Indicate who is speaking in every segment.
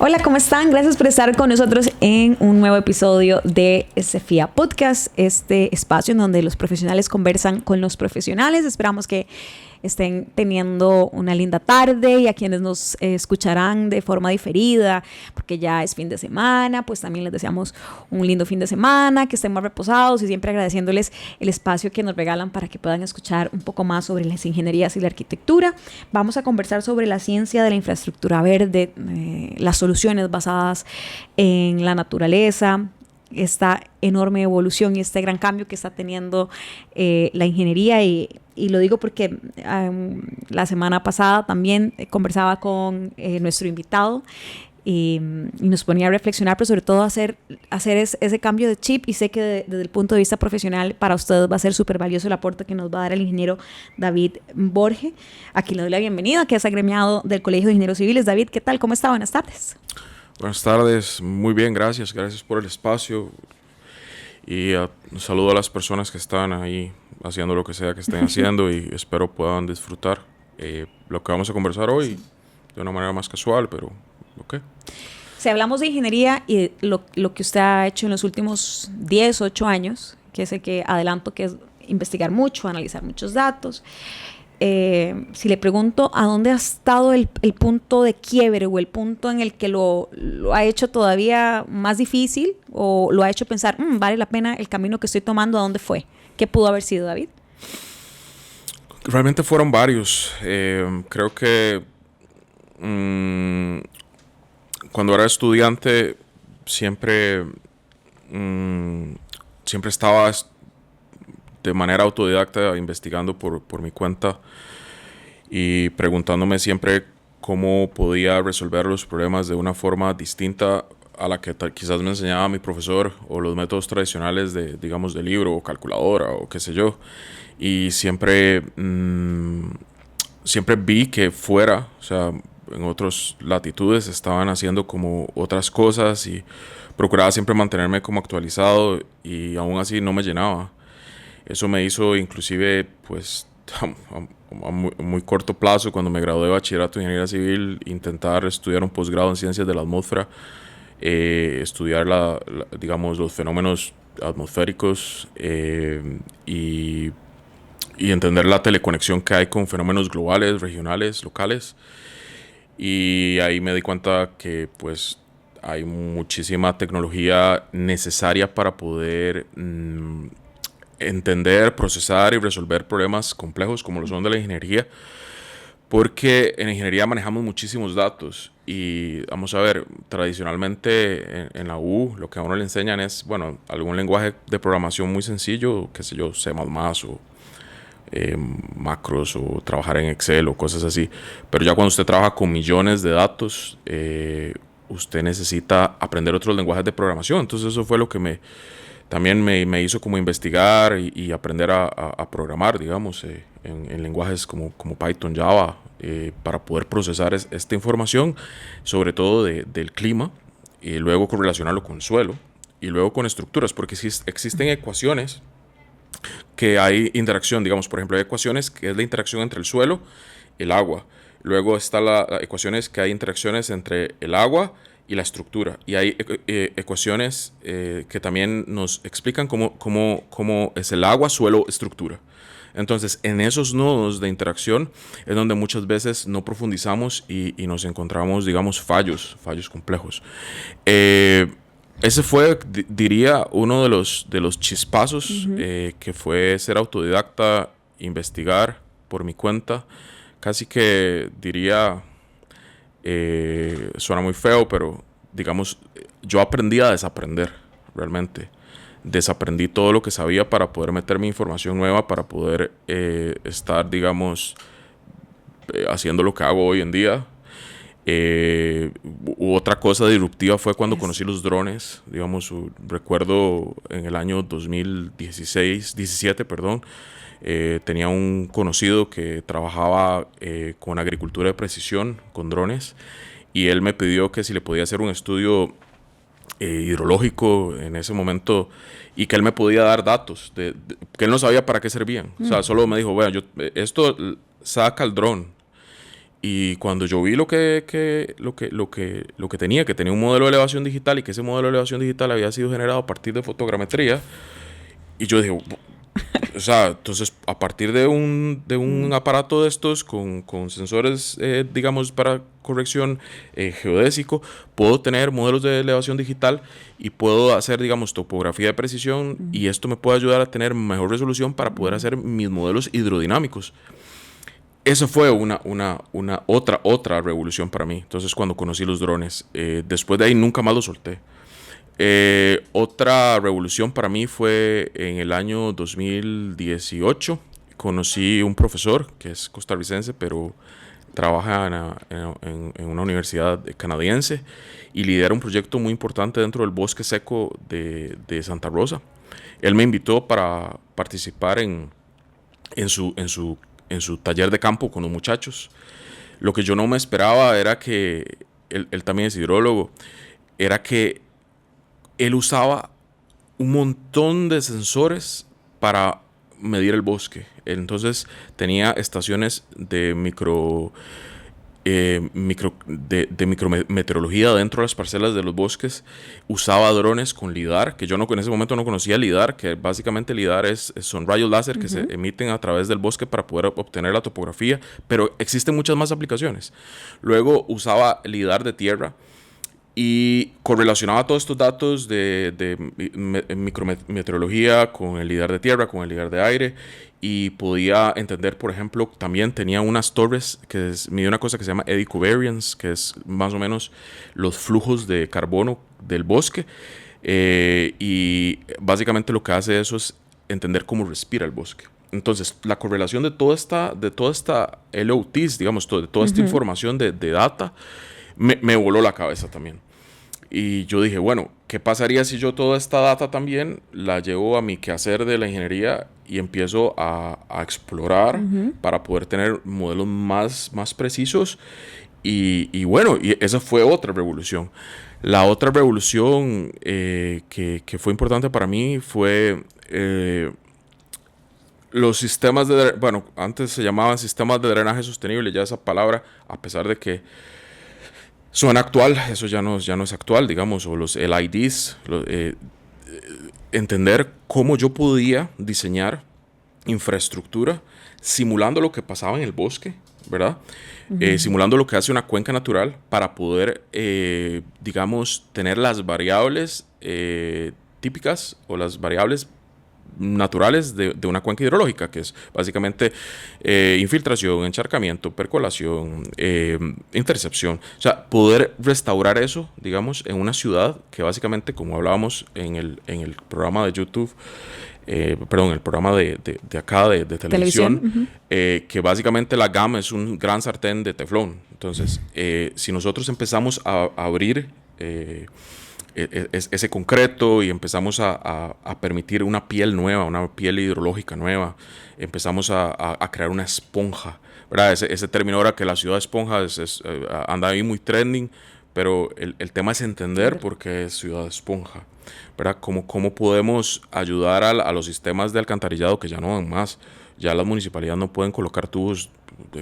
Speaker 1: Hola, ¿cómo están? Gracias por estar con nosotros en un nuevo episodio de CEFIA Podcast, este espacio en donde los profesionales conversan con los profesionales. Esperamos que estén teniendo una linda tarde, y a quienes nos escucharán de forma diferida, porque ya es fin de semana, pues también les deseamos un lindo fin de semana, que estén más reposados y siempre agradeciéndoles el espacio que nos regalan para que puedan escuchar un poco más sobre las ingenierías y la arquitectura. Vamos a conversar sobre la ciencia de la infraestructura verde, las soluciones basadas en la naturaleza, esta enorme evolución y este gran cambio que está teniendo la ingeniería, y lo digo porque la semana pasada también conversaba con nuestro invitado y nos ponía a reflexionar, pero sobre todo hacer ese cambio de chip, y sé que desde el punto de vista profesional para ustedes va a ser súper valioso el aporte que nos va a dar el ingeniero David Borge. Aquí le doy la bienvenida, que es agremiado del Colegio de Ingenieros Civiles. David, ¿qué tal? ¿Cómo está? Buenas tardes.
Speaker 2: Buenas tardes, muy bien, gracias por el espacio, y un saludo a las personas que están ahí haciendo lo que sea que estén haciendo y espero puedan disfrutar lo que vamos a conversar hoy de una manera más casual, pero ok.
Speaker 1: Si hablamos de ingeniería y lo que usted ha hecho en los últimos 10, 8 años, que es el que adelanto, que es investigar mucho, analizar muchos datos. Si le pregunto a dónde ha estado el punto de quiebre, o el punto en el que lo ha hecho todavía más difícil, o lo ha hecho pensar, vale la pena el camino que estoy tomando, ¿a dónde fue? ¿Qué pudo haber sido, David?
Speaker 2: Realmente fueron varios. Creo que cuando era estudiante siempre estaba de manera autodidacta investigando por mi cuenta y preguntándome siempre cómo podía resolver los problemas de una forma distinta a la que quizás me enseñaba mi profesor, o los métodos tradicionales de libro o calculadora o qué sé yo. Y siempre vi que fuera, o sea, en otras latitudes estaban haciendo como otras cosas, y procuraba siempre mantenerme como actualizado, y aún así no me llenaba. Eso me hizo inclusive, pues, a muy corto plazo, cuando me gradué de bachillerato en ingeniería civil, intentar estudiar un posgrado en ciencias de la atmósfera, estudiar los fenómenos atmosféricos, y entender la teleconexión que hay con fenómenos globales, regionales, locales. Y ahí me di cuenta que pues hay muchísima tecnología necesaria para poder entender, procesar y resolver problemas complejos como lo son de la ingeniería, porque en ingeniería manejamos muchísimos datos. Y vamos a ver, tradicionalmente en la U lo que a uno le enseñan es, bueno, algún lenguaje de programación muy sencillo, qué sé yo, C++ o macros, o trabajar en Excel o cosas así. Pero ya cuando usted trabaja con millones de datos, usted necesita aprender otros lenguajes de programación. Entonces eso fue lo que también me hizo como investigar y aprender a programar, digamos, en lenguajes como Python, Java, para poder procesar esta información, sobre todo del clima, y luego correlacionarlo con suelo, y luego con estructuras, porque existen ecuaciones que hay interacción, digamos, por ejemplo, hay ecuaciones que es la interacción entre el suelo y el agua. Luego están las ecuaciones que hay interacciones entre el agua y la estructura. Y hay ecuaciones que también nos explican cómo es el agua, suelo, estructura. Entonces, en esos nodos de interacción es donde muchas veces no profundizamos y nos encontramos, digamos, fallos complejos. Ese fue, diría, uno de los chispazos, que fue ser autodidacta, investigar por mi cuenta. Casi que diría, suena muy feo, pero digamos, yo aprendí a desaprender, realmente. Desaprendí todo lo que sabía para poder meter mi información nueva, para poder estar, digamos, haciendo lo que hago hoy en día. Otra cosa disruptiva fue cuando conocí los drones. Digamos, recuerdo en el año 2017, tenía un conocido que trabajaba con agricultura de precisión, con drones, y él me pidió que si le podía hacer un estudio hidrológico en ese momento, y que él me podía dar datos que él no sabía para qué servían. O sea, solo me dijo, bueno, esto saca el dron Y cuando yo vi lo que tenía, que tenía un modelo de elevación digital y que ese modelo de elevación digital había sido generado a partir de fotogrametría, y yo dije, o sea, entonces a partir de un aparato de estos con sensores, digamos, para corrección geodésico, puedo tener modelos de elevación digital y puedo hacer, digamos, topografía de precisión, y esto me puede ayudar a tener mejor resolución para poder hacer mis modelos hidrodinámicos. Eso fue otra revolución para mí. Entonces, cuando conocí los drones, después de ahí nunca más los solté. Otra revolución para mí fue en el año 2018. Conocí un profesor que es costarricense, pero trabaja en una universidad canadiense y lidera un proyecto muy importante dentro del bosque seco de Santa Rosa. Él me invitó para participar en su taller de campo con los muchachos. Lo que yo no me esperaba era que, él también es hidrólogo, era que él usaba un montón de sensores para medir el bosque. Entonces tenía estaciones de micrometeorología dentro de las parcelas de los bosques. Usaba drones con LIDAR, que yo en ese momento no conocía LIDAR, que básicamente LIDAR son rayos láser que se emiten a través del bosque para poder obtener la topografía, pero existen muchas más aplicaciones. Luego usaba LIDAR de tierra y correlacionaba todos estos datos de micrometeorología con el LIDAR de tierra, con el LIDAR de aire, y podía entender, por ejemplo, también tenía unas torres que mide una cosa que se llama eddy covariance, que es más o menos los flujos de carbono del bosque, y básicamente lo que hace eso es entender cómo respira el bosque. Entonces, la correlación de toda esta LOTs, digamos, de toda esta información de data, me voló la cabeza también. Y yo dije, bueno, ¿qué pasaría si yo toda esta data también la llevo a mi quehacer de la ingeniería y empiezo a explorar para poder tener modelos más precisos? Y bueno, y esa fue otra revolución. La otra revolución que fue importante para mí fue los sistemas bueno, antes se llamaban sistemas de drenaje sostenible, ya esa palabra, a pesar de que suena actual, eso ya no es actual, digamos, o los LIDs, entender cómo yo podía diseñar infraestructura simulando lo que pasaba en el bosque, ¿verdad? Simulando lo que hace una cuenca natural para poder, digamos, tener las variables típicas o las variables naturales de una cuenca hidrológica, que es básicamente infiltración, encharcamiento, percolación, intercepción. O sea, poder restaurar eso, digamos, en una ciudad que básicamente, como hablábamos en el programa de YouTube, el programa de acá de televisión, que básicamente la gama es un gran sartén de teflón. Entonces, si nosotros empezamos a abrir ese concreto y empezamos a permitir una piel nueva, una piel hidrológica nueva, empezamos a crear una esponja, ¿verdad? Ese término ahora que la ciudad esponja anda ahí muy trending, pero el tema es entender por qué es ciudad esponja, ¿verdad? ¿Cómo podemos ayudar a los sistemas de alcantarillado que ya no dan más? Ya las municipalidades no pueden colocar tubos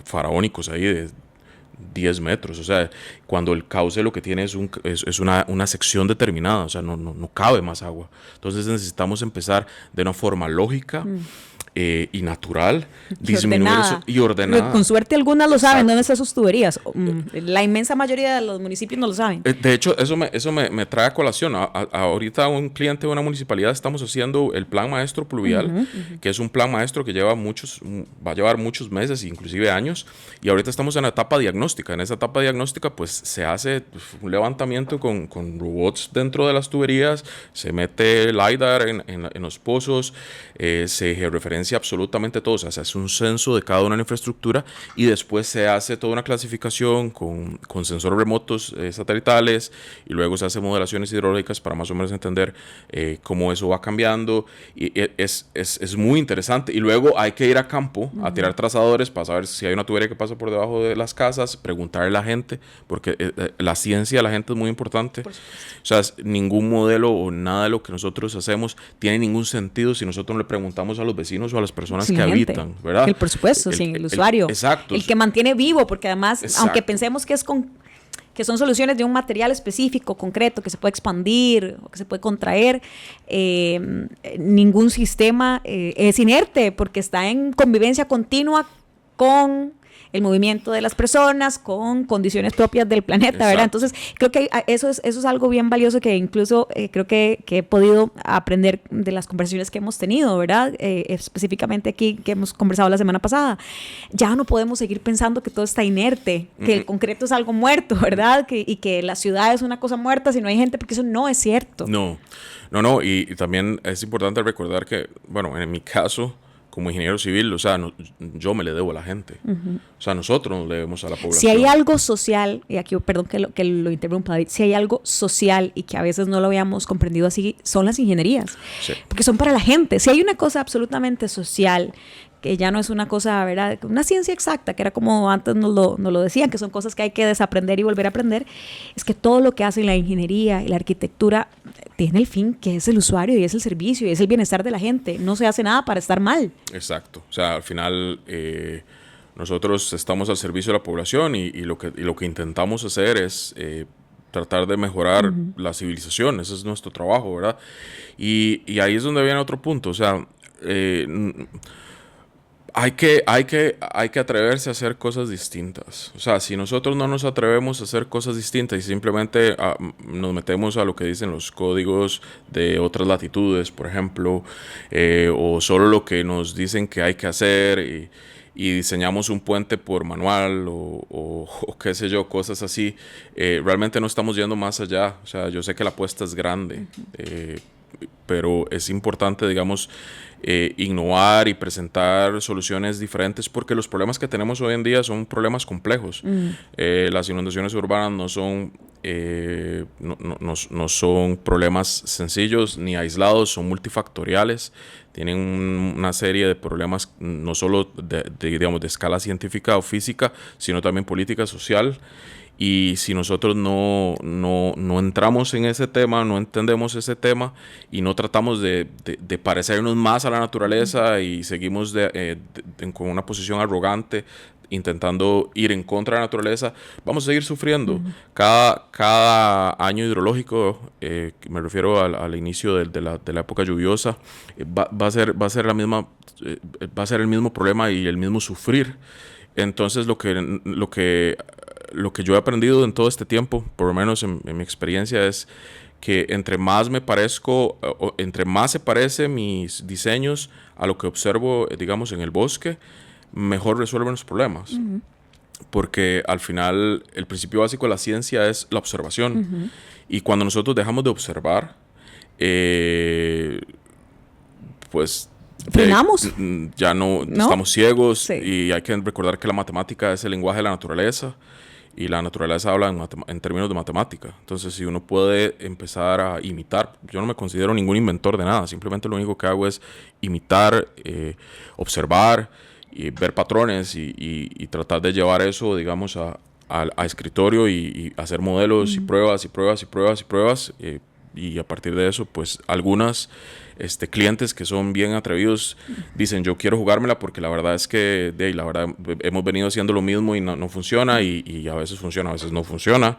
Speaker 2: faraónicos ahí de 10 metros, o sea, cuando el cauce lo que tiene es una sección determinada, o sea, no cabe más agua. Entonces necesitamos empezar de una forma lógica y natural, disminuir eso y ordenada.
Speaker 1: Con suerte algunas lo saben. Exacto. ¿Dónde están sus tuberías? La inmensa mayoría de los municipios no lo saben.
Speaker 2: De hecho, eso me trae a colación. Ahorita un cliente de una municipalidad estamos haciendo el plan maestro pluvial, que es un plan maestro que va a llevar muchos meses, inclusive años, y ahorita estamos en la etapa diagnóstica. En esa etapa diagnóstica pues se hace un levantamiento con robots dentro de las tuberías, se mete LiDAR en los pozos, se referencia absolutamente todo, o sea, se hace un censo de cada una de la infraestructura y después se hace toda una clasificación con sensores remotos satelitales, y luego se hacen modelaciones hidrológicas para más o menos entender cómo eso va cambiando, y es muy interesante. Y luego hay que ir a campo a tirar trazadores para saber si hay una tubería que pasa por debajo de las casas, preguntarle a la gente, porque la ciencia de la gente es muy importante. O sea, ningún modelo o nada de lo que nosotros hacemos tiene ningún sentido si nosotros no le preguntamos a los vecinos o a las personas
Speaker 1: sin
Speaker 2: que
Speaker 1: gente.
Speaker 2: habitan, ¿verdad?
Speaker 1: El presupuesto, sin el usuario.
Speaker 2: Exacto.
Speaker 1: El que mantiene vivo, porque además,
Speaker 2: Exacto.
Speaker 1: aunque pensemos que que son soluciones de un material específico, concreto, que se puede expandir o que se puede contraer, ningún sistema es inerte porque está en convivencia continua con el movimiento de las personas, con condiciones propias del planeta,
Speaker 2: Exacto.
Speaker 1: ¿verdad? Entonces, creo que eso es algo bien valioso que incluso creo que he podido aprender de las conversaciones que hemos tenido, ¿verdad? Específicamente aquí, que hemos conversado la semana pasada. Ya no podemos seguir pensando que todo está inerte, que el concreto es algo muerto, ¿verdad? Y que la ciudad es una cosa muerta si no hay gente, porque eso no es cierto.
Speaker 2: No, y también es importante recordar que, bueno, en mi caso, como ingeniero civil, o sea, yo me le debo a la gente. O sea, nosotros nos le debemos a la población.
Speaker 1: Si hay algo social, y aquí, perdón que lo interrumpa, David, si hay algo social y que a veces no lo habíamos comprendido así, son las ingenierías.
Speaker 2: Sí.
Speaker 1: Porque son para la gente. Si hay una cosa absolutamente social, que ya no es una cosa, ¿verdad? Una ciencia exacta, que era como antes nos lo decían, que son cosas que hay que desaprender y volver a aprender, es que todo lo que hace la ingeniería y la arquitectura tiene el fin que es el usuario y es el servicio y es el bienestar de la gente. No se hace nada para estar mal.
Speaker 2: Exacto. O sea, al final nosotros estamos al servicio de la población y lo que intentamos hacer es tratar de mejorar la civilización. Ese es nuestro trabajo, ¿verdad? Y ahí es donde viene otro punto. O sea, hay que atreverse a hacer cosas distintas. O sea, si nosotros no nos atrevemos a hacer cosas distintas y simplemente nos metemos a lo que dicen los códigos de otras latitudes, por ejemplo, o solo lo que nos dicen que hay que hacer y diseñamos un puente por manual o qué sé yo, cosas así, realmente no estamos yendo más allá. O sea, yo sé que la apuesta es grande, pero es importante, digamos, innovar y presentar soluciones diferentes porque los problemas que tenemos hoy en día son problemas complejos. Las inundaciones urbanas no son problemas sencillos ni aislados, son multifactoriales, tienen una serie de problemas no solo digamos, de escala científica o física, sino también política, social. Y si nosotros no entramos en ese tema, no entendemos ese tema y no tratamos de parecernos más a la naturaleza y seguimos con una posición arrogante, intentando ir en contra de la naturaleza, vamos a seguir sufriendo. Cada año hidrológico, me refiero al inicio de la época lluviosa, va a ser la misma, va a ser el mismo problema y el mismo sufrir. Entonces lo que yo he aprendido en todo este tiempo, por lo menos en mi experiencia, es que entre más me parezco, entre más se parecen mis diseños a lo que observo, digamos, en el bosque, mejor resuelven los problemas. Porque al final el principio básico de la ciencia es la observación. Y cuando nosotros dejamos de observar, pues
Speaker 1: frenamos.
Speaker 2: Ya no estamos ciegos.
Speaker 1: Sí.
Speaker 2: Y hay que recordar que la matemática es el lenguaje de la naturaleza y la naturaleza habla en términos de matemática. Entonces, si uno puede empezar a imitar, yo no me considero ningún inventor de nada, simplemente lo único que hago es imitar, observar y ver patrones y tratar de llevar eso, digamos, a escritorio y hacer modelos y pruebas y pruebas y pruebas y pruebas. Y a partir de eso, pues algunas clientes que son bien atrevidos dicen, yo quiero jugármela porque la verdad es que la verdad hemos venido haciendo lo mismo y no funciona y a veces funciona, a veces no funciona.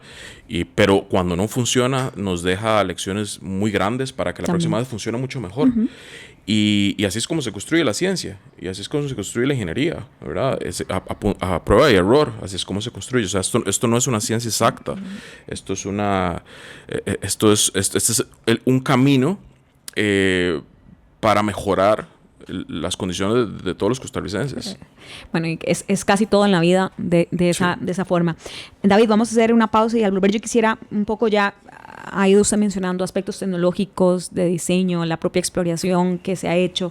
Speaker 2: Pero cuando no funciona nos deja lecciones muy grandes para que la próxima vez funcione mucho mejor. Y así es como se construye la ciencia y así es como se construye la ingeniería, ¿verdad? A prueba y error, así es como se construye. O sea, esto no es una ciencia exacta, esto es un camino para mejorar las condiciones de todos los costarricenses.
Speaker 1: Bueno, y es casi todo en la vida de esa forma. David, vamos a hacer una pausa y al volver yo quisiera un poco ya, ha ido usted mencionando aspectos tecnológicos, de diseño, la propia exploración que se ha hecho.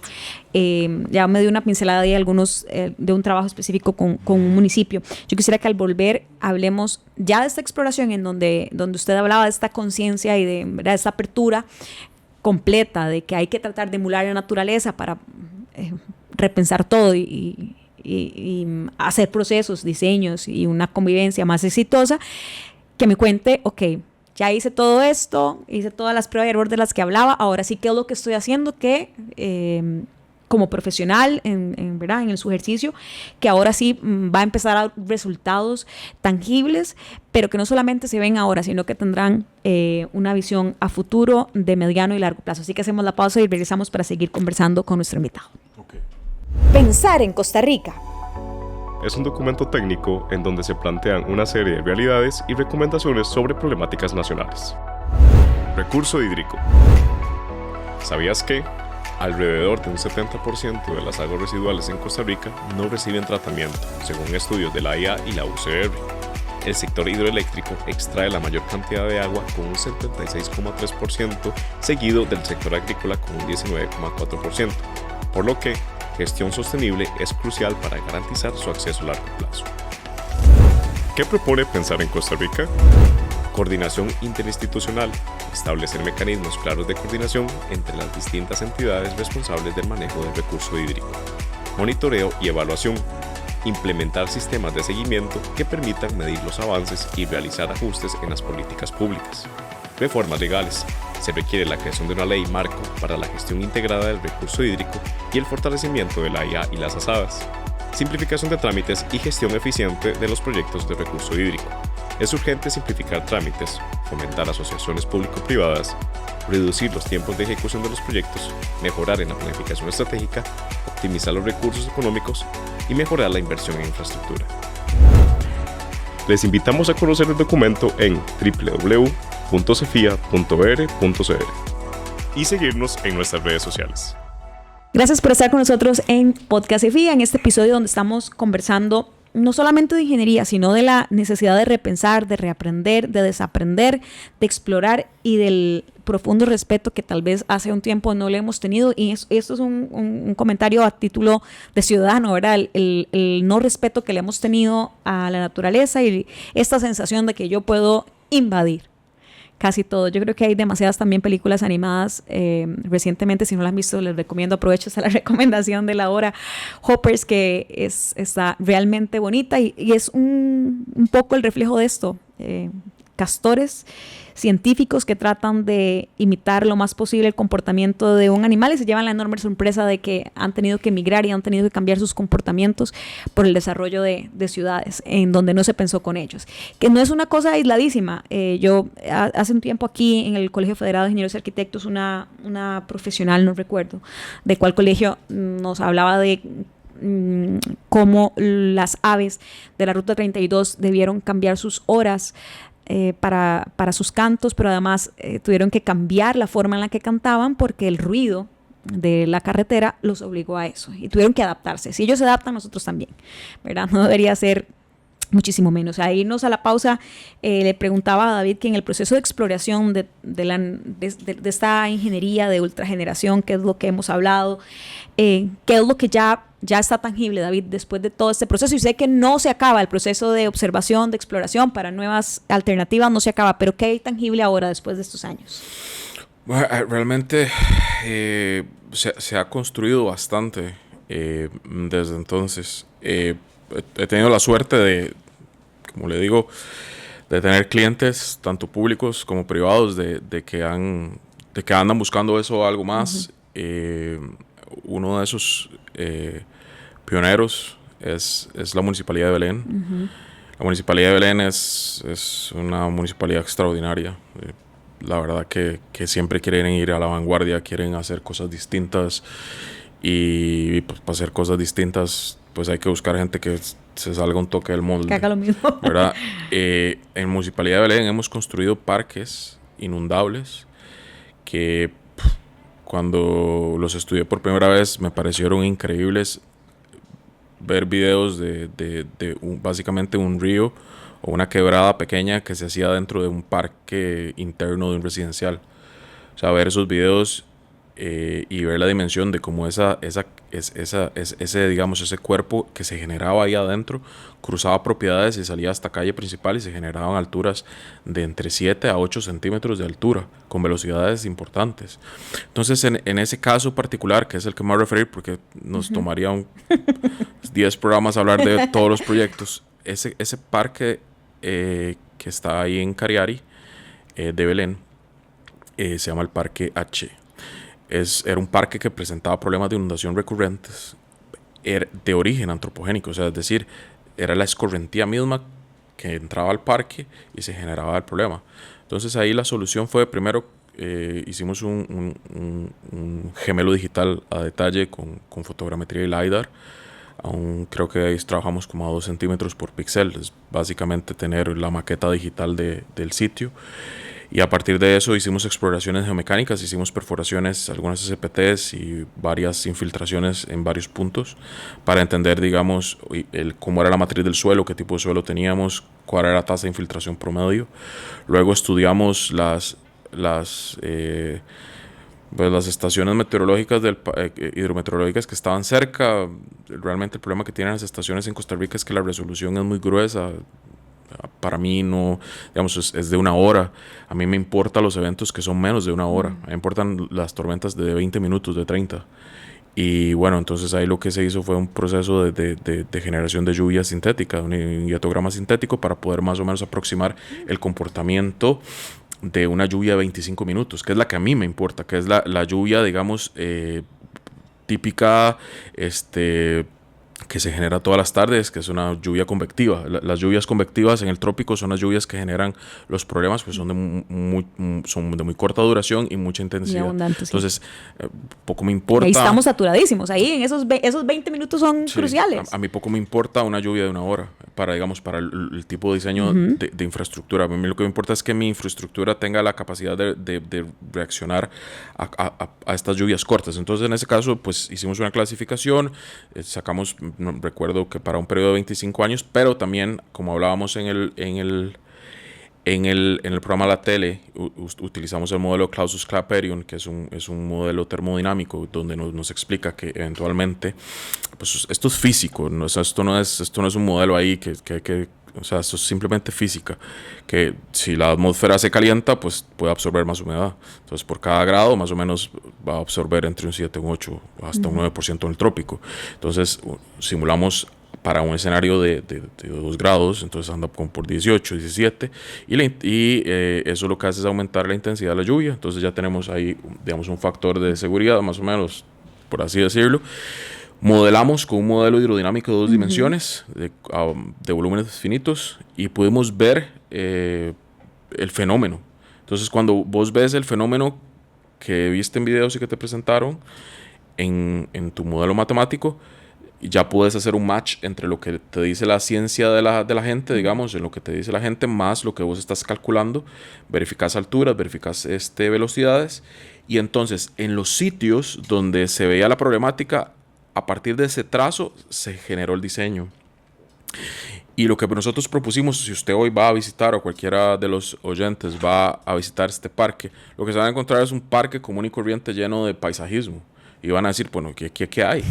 Speaker 1: Ya me dio una pincelada de algunos, de un trabajo específico con un municipio. Yo quisiera que al volver hablemos ya de esta exploración en donde usted hablaba de esta conciencia y de esta apertura completa de que hay que tratar de emular la naturaleza para repensar todo y hacer procesos, diseños y una convivencia más exitosa, que me cuente, ok, ya hice todo esto, hice todas las pruebas y errores de las que hablaba, ahora sí, ¿qué es lo que estoy haciendo que como profesional ¿verdad? En su ejercicio, que ahora sí va a empezar a dar resultados tangibles, pero que no solamente se ven ahora, sino que tendrán una visión a futuro de mediano y largo plazo. Así que hacemos la pausa y regresamos para seguir conversando con nuestro invitado.
Speaker 2: Okay.
Speaker 1: Pensar en Costa Rica.
Speaker 3: Es un documento técnico en donde se plantean una serie de realidades y recomendaciones sobre problemáticas nacionales. Recurso hídrico. ¿Sabías que alrededor de un 70% de las aguas residuales en Costa Rica no reciben tratamiento, según estudios de la IA y la UCR? El sector hidroeléctrico extrae la mayor cantidad de agua con un 76,3%, seguido del sector agrícola con un 19,4%, por lo que gestión sostenible es crucial para garantizar su acceso a largo plazo. ¿Qué propone Pensar en Costa Rica? Coordinación interinstitucional, establecer mecanismos claros de coordinación entre las distintas entidades responsables del manejo del recurso hídrico, monitoreo y evaluación, implementar sistemas de seguimiento que permitan medir los avances y realizar ajustes en las políticas públicas. Reformas legales. Se requiere la creación de una ley marco para la gestión integrada del recurso hídrico y el fortalecimiento de la IA y las ASADAS. Simplificación de trámites y gestión eficiente de los proyectos de recurso hídrico. Es urgente simplificar trámites, fomentar asociaciones público-privadas, reducir los tiempos de ejecución de los proyectos, mejorar en la planificación estratégica, optimizar los recursos económicos y mejorar la inversión en infraestructura. Les invitamos a conocer el documento en www.cefia.br.cr y seguirnos en nuestras redes sociales.
Speaker 1: Gracias por estar con nosotros en Podcast CEFIA, en este episodio donde estamos conversando no solamente de ingeniería, sino de la necesidad de repensar, de reaprender, de desaprender, de explorar y del profundo respeto que tal vez hace un tiempo no le hemos tenido. Y esto es un comentario a título de ciudadano, ¿verdad? El no respeto que le hemos tenido a la naturaleza y esta sensación de que yo puedo invadir casi todo. Yo creo que hay demasiadas también películas animadas recientemente. Si no las han visto, les recomiendo, aprovecho esta la recomendación de la hora Hoppers, que está realmente bonita y es un poco el reflejo de esto. Castores científicos que tratan de imitar lo más posible el comportamiento de un animal y se llevan la enorme sorpresa de que han tenido que migrar y han tenido que cambiar sus comportamientos por el desarrollo de ciudades en donde no se pensó con ellos. Que no es una cosa aisladísima. Yo hace un tiempo aquí en el Colegio Federado de Ingenieros y Arquitectos, una profesional, no recuerdo de cuál colegio, nos hablaba de cómo las aves de la Ruta 32 debieron cambiar sus horas para sus cantos, pero además tuvieron que cambiar la forma en la que cantaban porque el ruido de la carretera los obligó a eso y tuvieron que adaptarse. Si ellos se adaptan, nosotros también, ¿verdad? No debería ser muchísimo menos. A irnos a la pausa, le preguntaba a David que en el proceso de exploración de esta ingeniería de ultrageneración, qué es lo que hemos hablado, qué es lo que ya está tangible, David, después de todo este proceso. Y sé que no se acaba el proceso de observación, de exploración para nuevas alternativas, no se acaba, pero ¿qué hay tangible ahora después de estos años?
Speaker 2: Bueno, realmente se ha construido bastante desde entonces. He tenido la suerte de, como le digo, de tener clientes, tanto públicos como privados, de que andan buscando eso, algo más. Uh-huh. Uno de esos pioneros es la Municipalidad de Belén. Uh-huh. La Municipalidad de Belén es una municipalidad extraordinaria. La verdad que siempre quieren ir a la vanguardia, quieren hacer cosas distintas y pues, para hacer cosas distintas pues hay que buscar gente que se salga un toque del molde.
Speaker 1: Que haga lo mismo.
Speaker 2: ¿Verdad? En Municipalidad de Belén hemos construido parques inundables que cuando los estudié por primera vez me parecieron increíbles. Ver videos de básicamente un río o una quebrada pequeña que se hacía dentro de un parque interno de un residencial. O sea, ver esos videos y ver la dimensión de cómo ese cuerpo que se generaba ahí adentro cruzaba propiedades y salía hasta calle principal y se generaban alturas de entre 7 a 8 centímetros de altura con velocidades importantes. Entonces en ese caso particular, que es el que me voy a referir porque nos uh-huh. tomaría 10 programas hablar de todos los proyectos, ese parque que está ahí en Cariari de Belén se llama el Parque H. era un parque que presentaba problemas de inundación recurrentes de origen antropogénico, o sea, es decir, era la escorrentía misma que entraba al parque y se generaba el problema. Entonces ahí la solución fue, primero, hicimos un gemelo digital a detalle con fotogrametría y LiDAR. Aún creo que ahí trabajamos como a 2 centímetros por píxel, es básicamente tener la maqueta digital del sitio. Y a partir de eso hicimos exploraciones geomecánicas, hicimos perforaciones, algunas SPTs y varias infiltraciones en varios puntos para entender, digamos, cómo era la matriz del suelo, qué tipo de suelo teníamos, cuál era la tasa de infiltración promedio. Luego estudiamos las estaciones meteorológicas hidrometeorológicas que estaban cerca. Realmente el problema que tienen las estaciones en Costa Rica es que la resolución es muy gruesa. Para mí no, digamos, es de 1 hora. A mí me importan los eventos que son menos de 1 hora. A mí me importan las tormentas de 20 minutos, de 30. Y bueno, entonces ahí lo que se hizo fue un proceso de generación de lluvia sintética, un hiatograma sintético para poder más o menos aproximar el comportamiento de una lluvia de 25 minutos, que es la que a mí me importa, que es la lluvia, digamos, típica, que se genera todas las tardes, que es una lluvia convectiva. Las lluvias convectivas en el trópico son las lluvias que generan los problemas, pues son de muy corta duración y mucha intensidad.
Speaker 1: Abundante, sí.
Speaker 2: Entonces, poco me importa.
Speaker 1: Ahí estamos saturadísimos, ahí en esos 20 minutos son cruciales.
Speaker 2: A mí poco me importa una lluvia de 1 hora para el tipo de diseño de infraestructura. A mí lo que me importa es que mi infraestructura tenga la capacidad de reaccionar a estas lluvias cortas. Entonces, en ese caso, pues hicimos una clasificación, sacamos, no recuerdo que para un periodo de 25 años, pero también, como hablábamos en el programa La Tele, utilizamos el modelo Clausius-Clapeyron, que es un modelo termodinámico donde nos explica que eventualmente, pues esto es físico, ¿no? O sea, esto no es un modelo ahí o sea, esto es simplemente física, que si la atmósfera se calienta, pues puede absorber más humedad. Entonces, por cada grado, más o menos va a absorber entre un 7, un 8, hasta un 9% en el trópico. Entonces, simulamos para un escenario de 2 grados, entonces anda por 18, 17, y eso lo que hace es aumentar la intensidad de la lluvia. Entonces ya tenemos ahí, digamos, un factor de seguridad, más o menos, por así decirlo. Modelamos con un modelo hidrodinámico de 2 dimensiones, de volúmenes finitos, y pudimos ver el fenómeno. Entonces, cuando vos ves el fenómeno que viste en videos y que te presentaron en tu modelo matemático, ya puedes hacer un match entre lo que te dice la ciencia de la gente, digamos, en lo que te dice la gente, más lo que vos estás calculando. Verificas alturas, verificas velocidades, y entonces en los sitios donde se veía la problemática, a partir de ese trazo se generó el diseño. Y lo que nosotros propusimos, si usted hoy va a visitar, o cualquiera de los oyentes va a visitar este parque, lo que se van a encontrar es un parque común y corriente lleno de paisajismo. Y van a decir, bueno, ¿qué hay?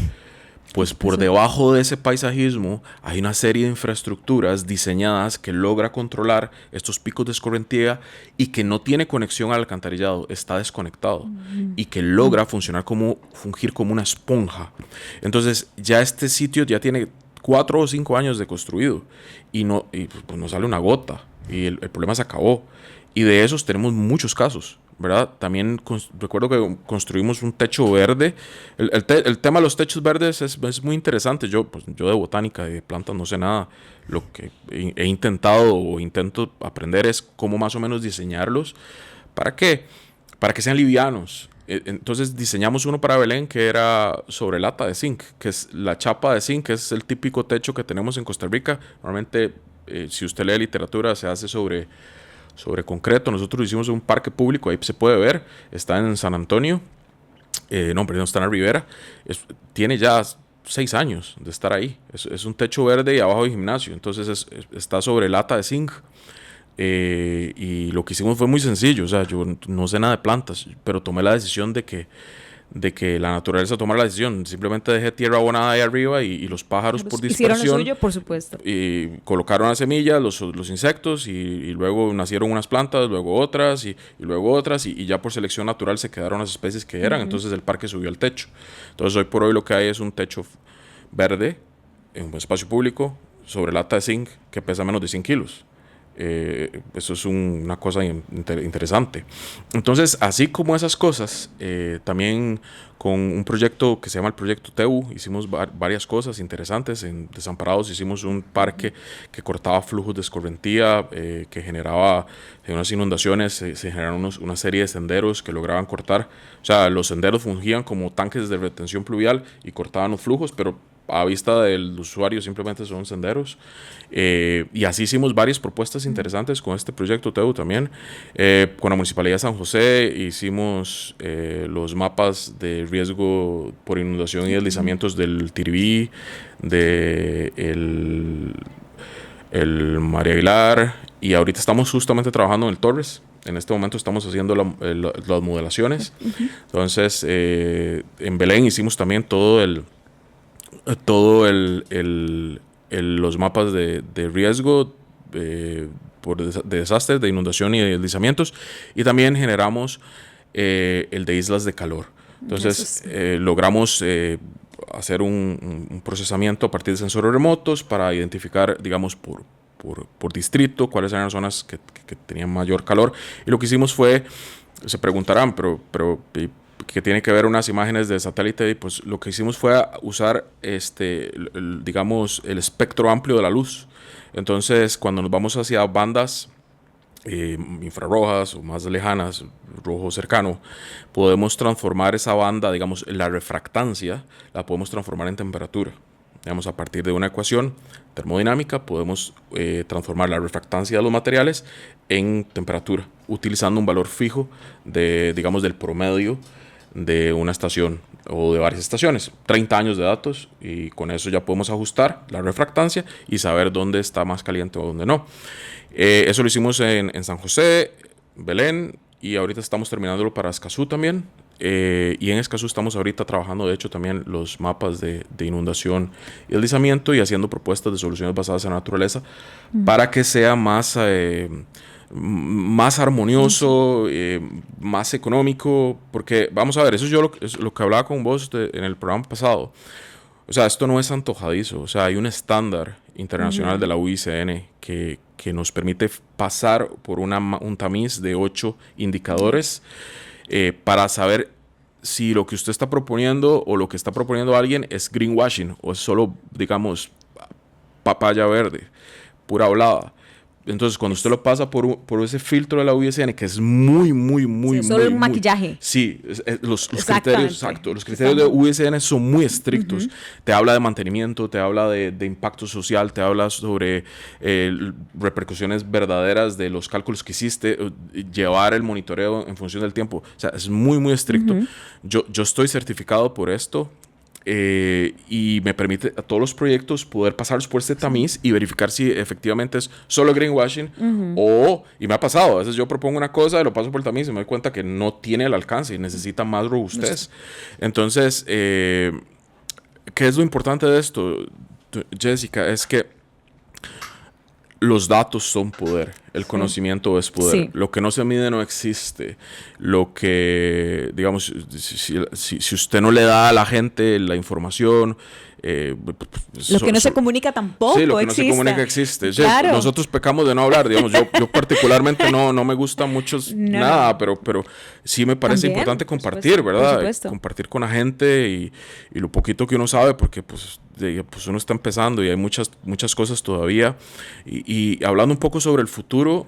Speaker 2: Pues por debajo de ese paisajismo hay una serie de infraestructuras diseñadas que logra controlar estos picos de escorrentía y que no tiene conexión al alcantarillado, está desconectado, y que logra fungir como una esponja. Entonces ya este sitio ya tiene 4 o 5 años de construido y pues no sale una gota, y el problema se acabó. Y de esos tenemos muchos casos, ¿verdad? También recuerdo que construimos un techo verde. El tema de los techos verdes es muy interesante. Yo de botánica y de plantas no sé nada. Lo que he intentado o intento aprender es cómo más o menos diseñarlos. ¿Para qué? Para que sean livianos. Entonces diseñamos uno para Belén que era sobre lata de zinc, que es la chapa de zinc, que es el típico techo que tenemos en Costa Rica. Normalmente, si usted lee literatura, se hace sobre concreto. Nosotros hicimos un parque público, ahí se puede ver, está en San Antonio, está en la Ribera, tiene ya 6 años de estar ahí, es un techo verde y abajo hay gimnasio, entonces está sobre lata de zinc. Y lo que hicimos fue muy sencillo, o sea, yo no sé nada de plantas, pero tomé la decisión de que la naturaleza tomara la decisión. Simplemente dejé tierra abonada ahí arriba y los pájaros por dispersión
Speaker 1: hicieron lo suyo, por supuesto.
Speaker 2: Y colocaron las semillas, los insectos, y luego nacieron unas plantas, luego otras, y luego otras, y ya por selección natural se quedaron las especies que eran. Entonces el parque subió al techo. Entonces hoy por hoy lo que hay es un techo verde en un espacio público sobre lata de zinc que pesa menos de 100 kilos. Eso es una cosa interesante. Entonces, así como esas cosas, también con un proyecto que se llama el Proyecto TEU, hicimos varias cosas interesantes. En Desamparados hicimos un parque que cortaba flujos de escorrentía, que generaba unas inundaciones, se generaron una serie de senderos que lograban cortar. O sea, los senderos fungían como tanques de retención pluvial y cortaban los flujos, pero a vista del usuario simplemente son senderos. Y así hicimos varias propuestas interesantes con este proyecto TEU también. Con la Municipalidad de San José hicimos los mapas de riesgo por inundación y deslizamientos del Tiribí, de el María Aguilar, y ahorita estamos justamente trabajando en el Torres. En este momento estamos haciendo las modelaciones. Entonces, en Belén hicimos también los mapas de riesgo de desastres, de inundación y de deslizamientos, y también generamos el de islas de calor. Entonces logramos hacer un procesamiento a partir de sensores remotos para identificar, digamos, por distrito cuáles eran las zonas que tenían mayor calor, y lo que hicimos fue, se preguntarán, pero que tiene que ver unas imágenes de satélite, y pues lo que hicimos fue usar digamos, el espectro amplio de la luz. Entonces, cuando nos vamos hacia bandas infrarrojas o más lejanas, rojo cercano, podemos transformar esa banda, digamos, la refractancia, la podemos transformar en temperatura. Digamos, a partir de una ecuación termodinámica podemos transformar la refractancia de los materiales en temperatura, utilizando un valor fijo digamos, del promedio de una estación o de varias estaciones, 30 años de datos, y con eso ya podemos ajustar la refractancia y saber dónde está más caliente o dónde no. Eso lo hicimos en San José, Belén, y ahorita estamos terminándolo para Escazú también. Y en Escazú estamos ahorita trabajando, de hecho, también los mapas de inundación y deslizamiento, y haciendo propuestas de soluciones basadas en la naturaleza para que sea más armonioso, más económico, porque vamos a ver, eso es lo que hablaba con vos en el programa pasado. O sea, esto no es antojadizo. O sea, hay un estándar internacional de la UICN que nos permite pasar por un tamiz de 8 indicadores para saber si lo que usted está proponiendo o lo que está proponiendo alguien es greenwashing o es solo, digamos, papaya verde, pura hablada. Entonces, cuando usted lo pasa por ese filtro de la UISN, que es muy,
Speaker 1: solo un maquillaje.
Speaker 2: Sí, los criterios, exacto. Los criterios de UISN son muy estrictos. Te habla de mantenimiento, te habla de impacto social, te habla sobre repercusiones verdaderas de los cálculos que hiciste, llevar el monitoreo en función del tiempo. O sea, es muy estricto. Yo estoy certificado por esto. Y me permite a todos los proyectos poder pasarlos por este tamiz y verificar si efectivamente es solo greenwashing y me ha pasado, a veces yo propongo una cosa, lo paso por el tamiz y me doy cuenta que no tiene el alcance y necesita más robustez. Entonces, ¿qué es lo importante de esto, Jessica? Es que los datos son poder, el conocimiento es poder. Lo que no se mide no existe. Lo que, digamos, si usted no le da a la gente la información,
Speaker 1: lo que no se comunica tampoco existe.
Speaker 2: Sí, lo que no se comunica existe.
Speaker 1: Claro.
Speaker 2: Nosotros pecamos de no hablar, digamos. Yo particularmente no me gusta mucho nada, pero sí me parece importante compartir, ¿verdad? Compartir con la gente y lo poquito que uno sabe, porque pues uno está empezando y hay muchas cosas todavía. Y hablando un poco sobre el futuro,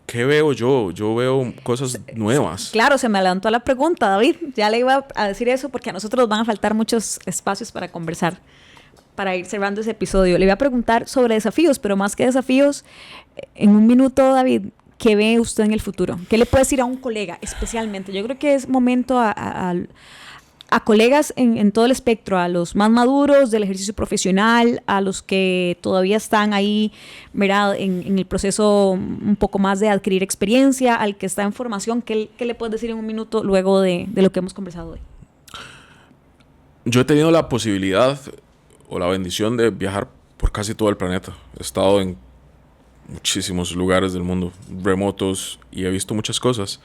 Speaker 2: ¿qué veo yo? Yo veo cosas nuevas.
Speaker 1: Claro, se me adelantó la pregunta, David. Ya le iba a decir eso porque a nosotros nos van a faltar muchos espacios para conversar, para ir cerrando ese episodio. Le iba a preguntar sobre desafíos, pero más que desafíos, en un minuto, David, ¿qué ve usted en el futuro? ¿Qué le puede decir a un colega especialmente? Yo creo que es momento a colegas en todo el espectro, a los más maduros del ejercicio profesional, a los que todavía están ahí, ¿verdad? En el proceso un poco más de adquirir experiencia, al que está en formación. ¿Qué le puedes decir en un minuto luego de lo que hemos conversado hoy?
Speaker 2: Yo he tenido la posibilidad o la bendición de viajar por casi todo el planeta. He estado en muchísimos lugares del mundo, remotos, y he visto muchas cosas.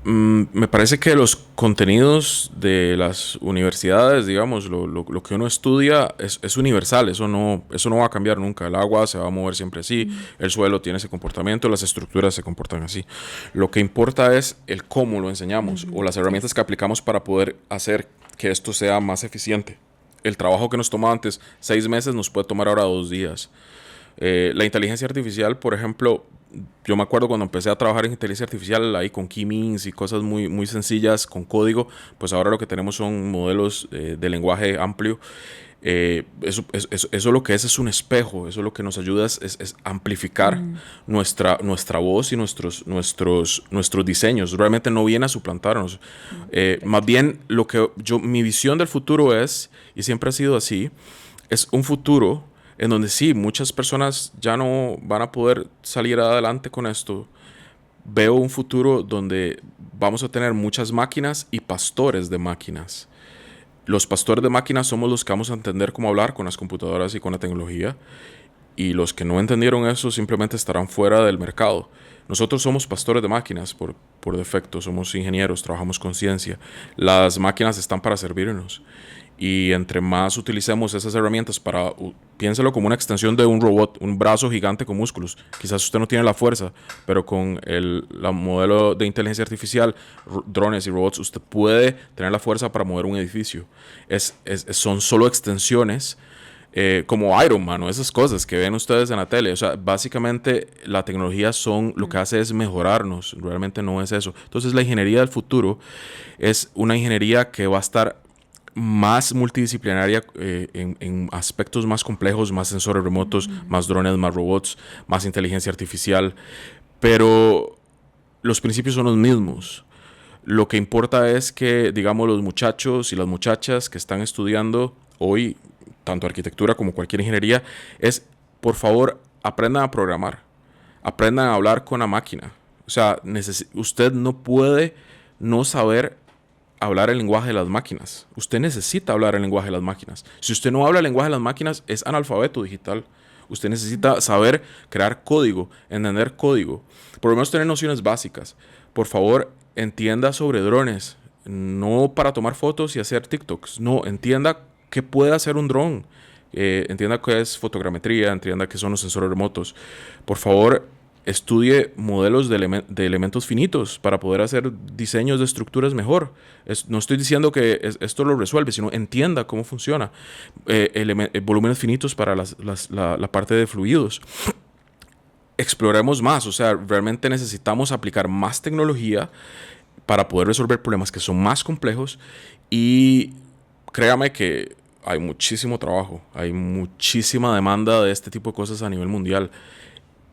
Speaker 2: Me parece que los contenidos de las universidades, digamos, lo que uno estudia es universal, eso no va a cambiar nunca. El agua se va a mover siempre así, el suelo tiene ese comportamiento, las estructuras se comportan así. Lo que importa es el cómo lo enseñamos o las herramientas que aplicamos para poder hacer que esto sea más eficiente. El trabajo que nos tomaba antes 6 meses nos puede tomar ahora 2 días. La inteligencia artificial, por ejemplo, yo me acuerdo cuando empecé a trabajar en inteligencia artificial ahí con key-means y cosas muy, muy sencillas con código, pues ahora lo que tenemos son modelos de lenguaje amplio. Eso lo que es un espejo, eso lo que nos ayuda es amplificar nuestra voz y nuestros diseños. Realmente no viene a suplantarnos. Más bien mi visión del futuro es, y siempre ha sido así, es un futuro en donde sí, muchas personas ya no van a poder salir adelante con esto. Veo un futuro donde vamos a tener muchas máquinas y pastores de máquinas. Los pastores de máquinas somos los que vamos a entender cómo hablar con las computadoras y con la tecnología. Y los que no entendieron eso simplemente estarán fuera del mercado. Nosotros somos pastores de máquinas por defecto, somos ingenieros, trabajamos con ciencia. Las máquinas están para servirnos. Y entre más utilicemos esas herramientas piénselo como una extensión de un robot, un brazo gigante con músculos. Quizás usted no tiene la fuerza, pero con la modelo de inteligencia artificial, drones y robots, usted puede tener la fuerza para mover un edificio. Son solo extensiones, como Iron Man o esas cosas que ven ustedes en la tele. O sea, básicamente la tecnología lo que hace es mejorarnos, realmente no es eso. Entonces la ingeniería del futuro es una ingeniería que va a estar más multidisciplinaria en aspectos más complejos, más sensores remotos, más drones, más robots, más inteligencia artificial, pero los principios son los mismos. Lo que importa es que, digamos, los muchachos y las muchachas que están estudiando hoy, tanto arquitectura como cualquier ingeniería, por favor, aprendan a programar, aprendan a hablar con la máquina. O sea, usted no puede no saber hablar el lenguaje de las máquinas. Usted necesita hablar el lenguaje de las máquinas. Si usted no habla el lenguaje de las máquinas, es analfabeto digital. Usted necesita saber crear código, entender código, por lo menos tener nociones básicas. Por favor, entienda sobre drones, no para tomar fotos y hacer TikToks. No, entienda qué puede hacer un dron. Entienda qué es fotogrametría, entienda qué son los sensores remotos. Por favor, estudie modelos de elementos finitos para poder hacer diseños de estructuras mejor. No estoy diciendo que esto lo resuelve, sino entienda cómo funciona. Volúmenes finitos para la parte de fluidos. Exploremos más, o sea, realmente necesitamos aplicar más tecnología para poder resolver problemas que son más complejos, y créame que hay muchísimo trabajo, hay muchísima demanda de este tipo de cosas a nivel mundial.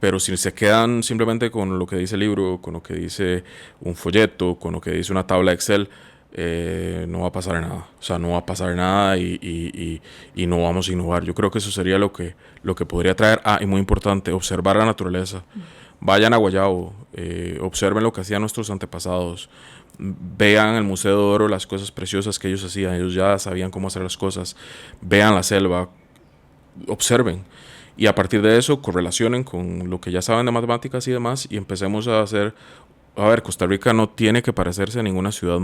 Speaker 2: Pero si se quedan simplemente con lo que dice el libro, con lo que dice un folleto, con lo que dice una tabla Excel, no va a pasar nada. O sea, no va a pasar nada y no vamos a innovar. Yo creo que eso sería lo que podría traer. Y muy importante, observar la naturaleza. Vayan a Guayabo, observen lo que hacían nuestros antepasados. Vean el Museo de Oro, las cosas preciosas que ellos hacían. Ellos ya sabían cómo hacer las cosas. Vean la selva, observen. Y a partir de eso, correlacionen con lo que ya saben de matemáticas y demás, y empecemos a hacer... A ver, Costa Rica no tiene que parecerse a ninguna ciudad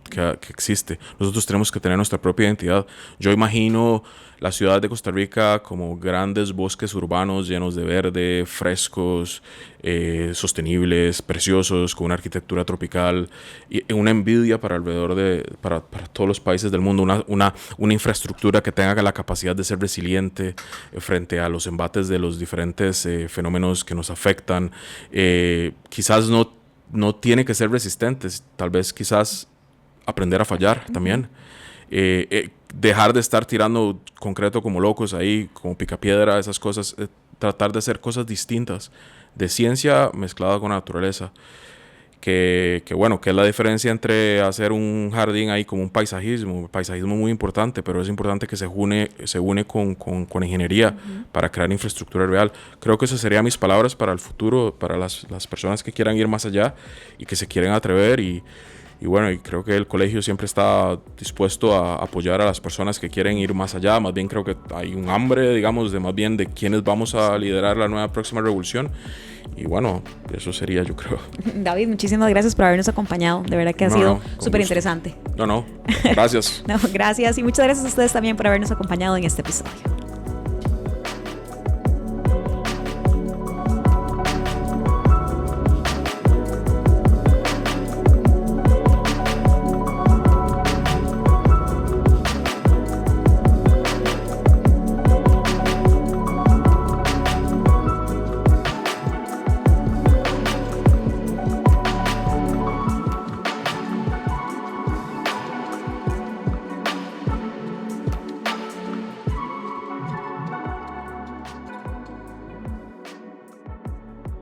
Speaker 2: que existe. Nosotros tenemos que tener nuestra propia identidad. Yo imagino la ciudad de Costa Rica como grandes bosques urbanos llenos de verde, frescos, sostenibles, preciosos, con una arquitectura tropical y una envidia para para todos los países del mundo, una infraestructura que tenga la capacidad de ser resiliente frente a los embates de los diferentes fenómenos que nos afectan. Quizás no tiene que ser resistentes, tal vez quizás aprender a fallar también. Dejar de estar tirando concreto como locos ahí, como picapiedra, esas cosas, tratar de hacer cosas distintas, de ciencia mezclada con la naturaleza. Que es la diferencia entre hacer un jardín ahí como un paisajismo muy importante, pero es importante que se une con ingeniería para crear infraestructura real. Creo que esas serían mis palabras para el futuro, para las personas que quieran ir más allá y que se quieren atrever y bueno, y creo que el colegio siempre está dispuesto a apoyar a las personas que quieren ir más allá. Más bien creo que hay un hambre, digamos, de más bien de quiénes vamos a liderar la nueva próxima revolución. Y bueno, eso sería, yo creo.
Speaker 1: David, muchísimas gracias por habernos acompañado. De verdad que ha sido súper interesante.
Speaker 2: No, gracias.
Speaker 1: Gracias. Y muchas gracias a ustedes también por habernos acompañado en este episodio.